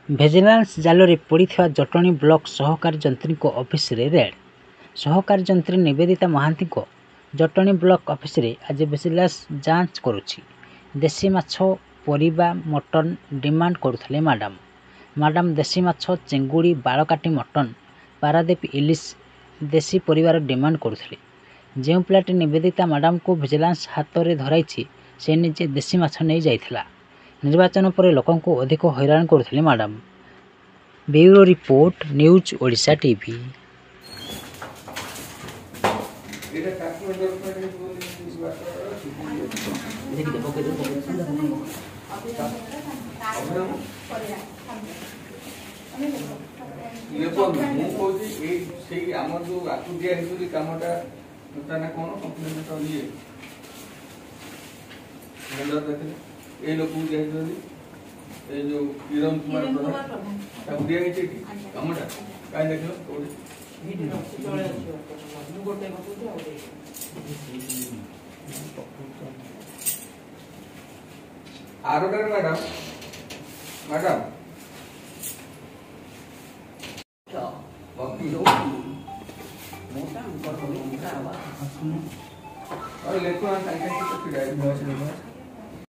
Vigilance ଜାଲରେ ପଡ଼ିଥିବା Jatani block ସହକାରୀ ଯନ୍ତ୍ରୀଙ୍କ ଅଫିସରେ ରେଡ୍। ସହକାରୀ ଯନ୍ତ୍ରୀ ନିବେଦିତା ମହାନ୍ତିଙ୍କ ଜଟଣୀ ବ୍ଲକ ଅଫିସରେ ଆଜି ଭିଜିଲାନ୍ସ ଯାଞ୍ଚ କରୁଛି। ଦେଶୀ ମାଛ, ପରିବା, ମଟନ ଡିମାଣ୍ଡ କରୁଥିଲେ ମ୍ୟାଡାମ ଦେଶୀ ମାଛ, ଚିଙ୍ଗୁଡ଼ି, ବାଳକାଟି ମଟନ, ପାରାଦୀପ ଇଲିଶ ଦେଶୀ ପରିବାର ଡିମାଣ୍ଡ କରୁଥିଲେ। ଯେଉଁ ପିଲାଟି ନିବେଦିତା ମ୍ୟାଡାମଙ୍କୁ ଭିଜିଲାନ୍ସ ହାତରେ ଧରାଇଛି ସେ ନିଜେ ଦେଶୀ ମାଛ ନେଇ ଯାଇଥିଲା। ନିର୍ବାଚନ ପରେ ଲୋକଙ୍କୁ ଅଧିକ ହଇରାଣ କରୁଥିଲେ madam. Bureau report, news Odisha TV. ये लोग ये जो किरण कुमार प्रधान दिया कमटा कहीं देख आरोटर मैडम मैडम और लेखो